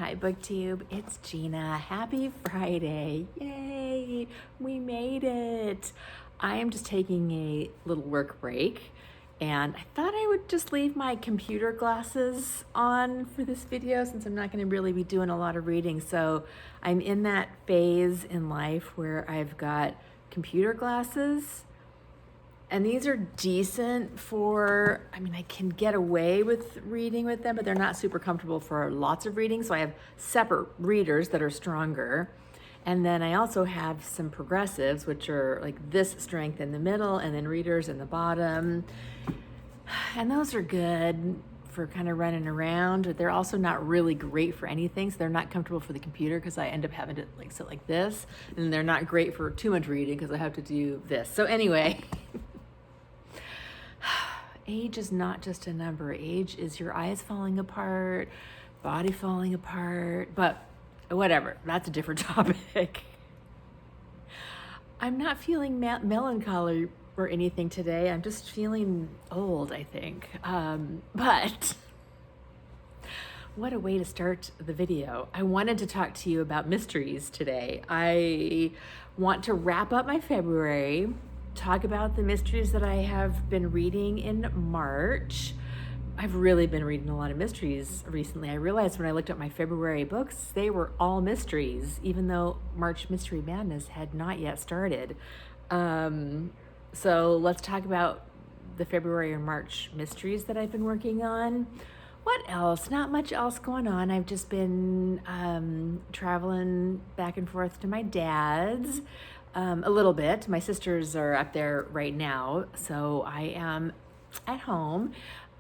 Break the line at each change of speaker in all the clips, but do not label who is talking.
Hi BookTube, it's Gina. Happy Friday. Yay, we made it. I am just taking a little work break and I thought I would just leave my computer glasses on for this video since I'm not going to really be doing a lot of reading. So I'm in that phase in life where I've got computer glasses. And these are decent for, I can get away with reading with them, but they're not super comfortable for lots of reading. So I have separate readers that are stronger. And then I also have some progressives, which are like this strength in the middle and then readers in the bottom. And those are good for kind of running around, but they're also not really great for anything. So they're not comfortable for the computer because I end up having to like sit like this. And they're not great for too much reading because I have to do this. So anyway. Age is not just a number. Age is your eyes falling apart, body falling apart, but whatever, that's a different topic. I'm not feeling melancholy or anything today. I'm just feeling old, I think. But what a way to start the video. I wanted to talk to you about mysteries today. I want to wrap up my February, talk about the mysteries that I have been reading in March. I've really been reading a lot of mysteries recently. I realized when I looked at my February books, they were all mysteries, even though March Mystery Madness had not yet started. So let's talk about the February and March mysteries that I've been working on. What else? Not much else going on. I've just been traveling back and forth to my dad's. A little bit. My sisters are up there right now, so I am at home.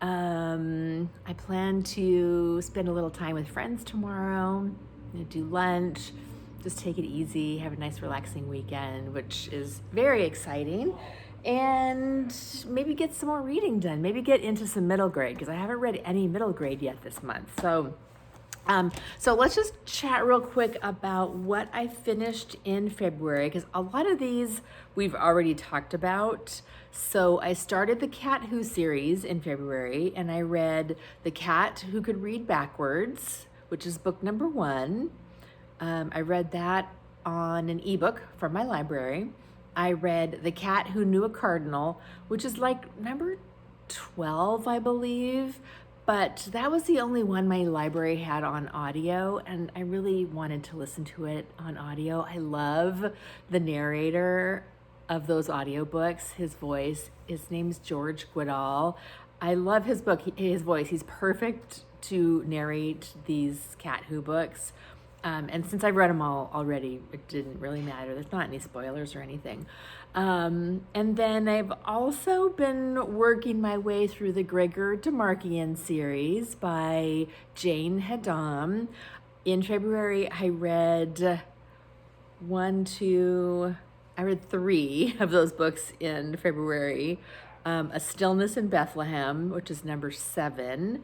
I plan to spend a little time with friends tomorrow, do lunch, just take it easy, have a nice relaxing weekend, which is very exciting, and maybe get some more reading done, maybe get into some middle grade, because I haven't read any middle grade yet this month. So let's just chat real quick about what I finished in February, because a lot of these we've already talked about. So I started the Cat Who series in February, and I read The Cat Who Could Read Backwards, which is book number 1. I read that on an ebook from my library. I read The Cat Who Knew a Cardinal, which is like number 12, I believe. But that was the only one my library had on audio, and I really wanted to listen to it on audio. I love the narrator of those audiobooks, his voice. His name's George Goodall. I love his voice. He's perfect to narrate these Cat Who books. And since I've read them all already, it didn't really matter. There's not any spoilers or anything. And then I've also been working my way through the Gregor Demarkian series by Jane Haddam. In February, I read 3 of those books in February. A Stillness in Bethlehem, which is number 7.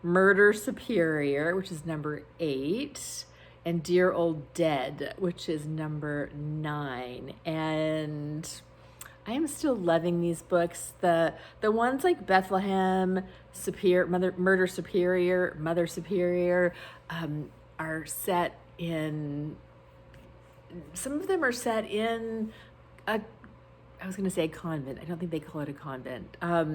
Murder Superior, which is number 8. And Dear Old Dead, which is number 9. And I am still loving these books. The ones like Bethlehem, Murder Superior, Mother Superior, are set in, some of them are set in I was going to say a convent. I don't think they call it a convent, a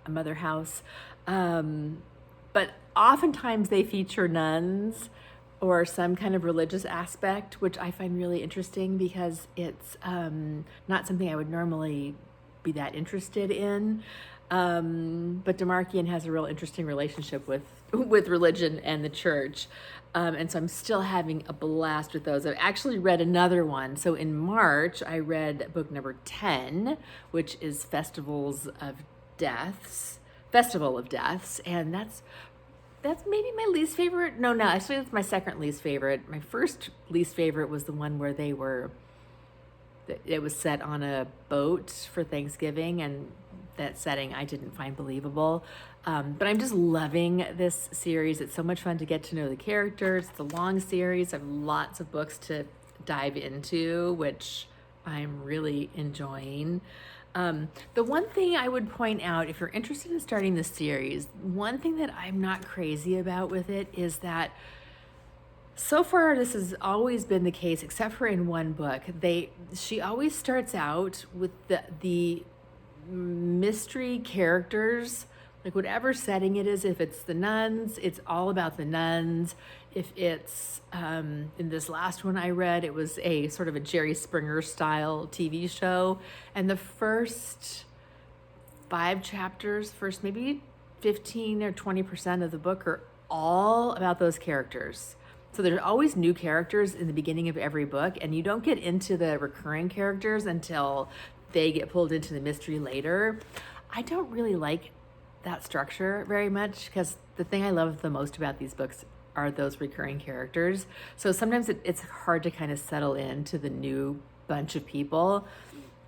mother house. But oftentimes they feature nuns or some kind of religious aspect, which I find really interesting because it's not something I would normally be that interested in. But Demarkian has a real interesting relationship with religion and the church. And so I'm still having a blast with those. I've actually read another one. So in March, I read book number 10, which is Festival of Deaths. And that's maybe my least favorite. No, actually it's my second least favorite. My first least favorite was the one where it was set on a boat for Thanksgiving, and that setting I didn't find believable. But I'm just loving this series. It's so much fun to get to know the characters. It's a long series. I have lots of books to dive into, which I'm really enjoying. The one thing I would point out, if you're interested in starting this series, one thing that I'm not crazy about with it is that So far, this has always been the case, except for in one book. She always starts out with the mystery characters, like whatever setting it is. If it's the nuns, it's all about the nuns. If it's in this last one I read, it was a sort of a Jerry Springer style TV show, and the first 5 chapters, first maybe 15 or 20% of the book are all about those characters. So there's always new characters in the beginning of every book, and you don't get into the recurring characters until they get pulled into the mystery later. I don't really like that structure very much, because the thing I love the most about these books are those recurring characters. So sometimes it's hard to kind of settle into the new bunch of people.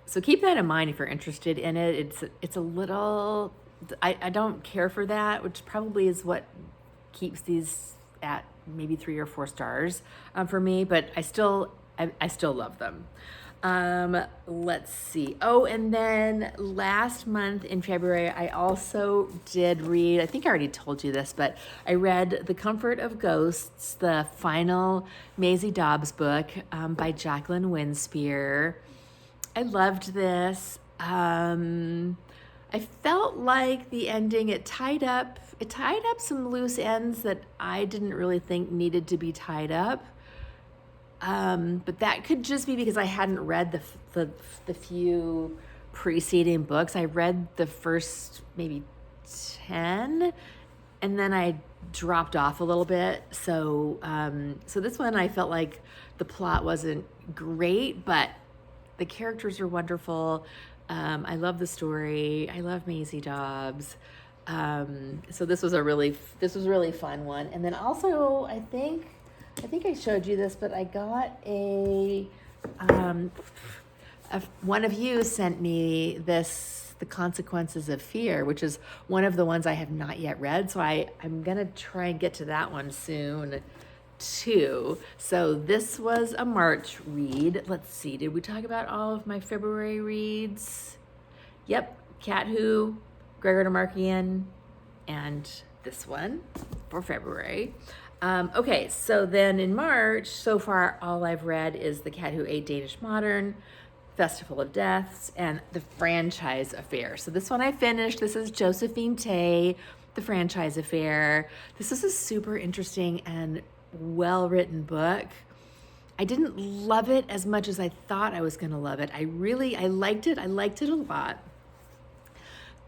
So keep that in mind if you're interested in it. It's a little, I don't care for that, which probably is what keeps these at maybe 3 or 4 stars for me, but I still love them. Let's see. Oh, and then last month in February, I also did read, I think I already told you this, but I read The Comfort of Ghosts, the final Maisie Dobbs book by Jacqueline Winspear. I loved this. I felt like the ending, it tied up some loose ends that I didn't really think needed to be tied up. But that could just be because I hadn't read the few preceding books. I read the first maybe 10, and then I dropped off a little bit. So this one, I felt like the plot wasn't great, but the characters are wonderful. I love the story. I love Maisie Dobbs. So this was a really fun one. And then also, I think I showed you this, but I got one of you sent me this, The Consequences of Fear, which is one of the ones I have not yet read. So I'm going to try and get to that one soon too. So this was a March read. Let's see, did we talk about all of my February reads? Yep, Cat Who, Gregor Demarkian, and this one for February. Okay, so then in March, so far all I've read is The Cat Who Ate Danish Modern, Festival of Deaths, and The Franchise Affair. So this one I finished. This is Josephine Tay, The Franchise Affair. This is a super interesting and well-written book. I didn't love it as much as I thought I was going to love it. I liked it. I liked it a lot.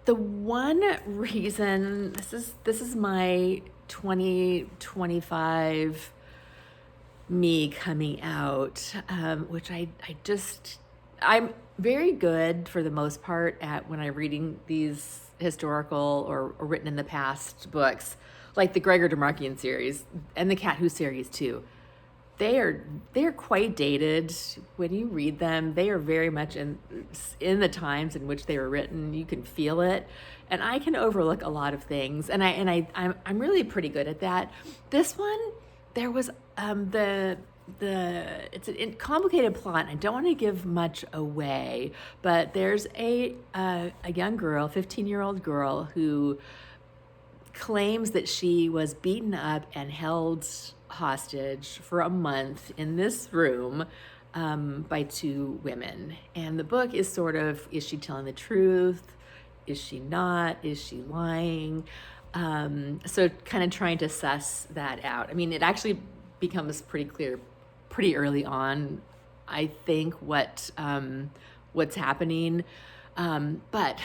The one reason, this is my 2025 me coming out, which I'm very good for the most part at when I'm reading these historical or written in the past books, like the Gregor Demarkian series and the Cat Who series too. They are quite dated when you read them. They are very much in the times in which they were written. You can feel it, and I can overlook a lot of things, and I'm really pretty good at that. This one, there was it's a complicated plot. I don't want to give much away, but there's a young girl, 15-year-old girl, who claims that she was beaten up and held hostage for a month in this room by 2 women. And the book is sort of, is she telling the truth? Is she not? Is she lying? So kind of trying to suss that out. I mean, it actually becomes pretty clear pretty early on, I think, what's happening. But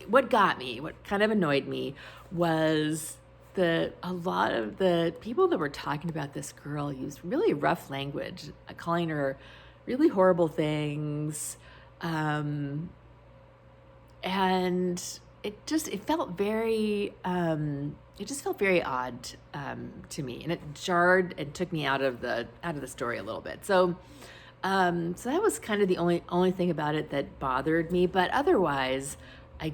what got me, what kind of annoyed me, was a lot of the people that were talking about this girl used really rough language, calling her really horrible things, and it felt very odd to me, and it jarred and took me out of the story a little bit. So that was kind of the only thing about it that bothered me. But otherwise, I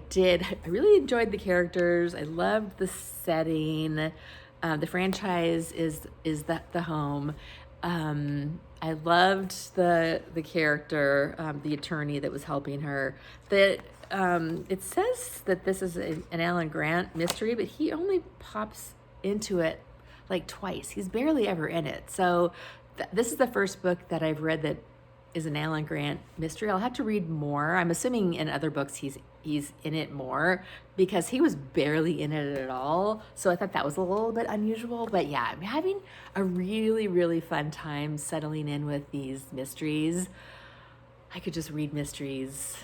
really enjoyed the characters. I loved the setting. The franchise is the home. I loved the character, the attorney that was helping her. It says that this is an Alan Grant mystery, but he only pops into it like twice. He's barely ever in it. So this is the first book that I've read that is an Alan Grant mystery. I'll have to read more. I'm assuming in other books he's in it more, because he was barely in it at all. So I thought that was a little bit unusual. But yeah, I'm having a really, really fun time settling in with these mysteries. I could just read mysteries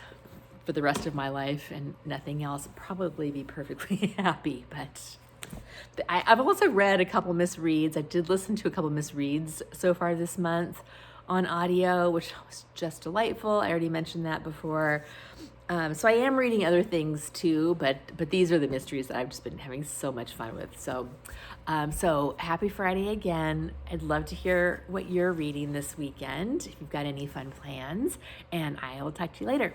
for the rest of my life and nothing else, probably be perfectly happy. But I've also read a couple misreads. I did listen to a couple misreads so far this month on audio, which was just delightful. I already mentioned that before. So I am reading other things too, but these are the mysteries that I've just been having so much fun with. So happy Friday again. I'd love to hear what you're reading this weekend, if you've got any fun plans, and I will talk to you later.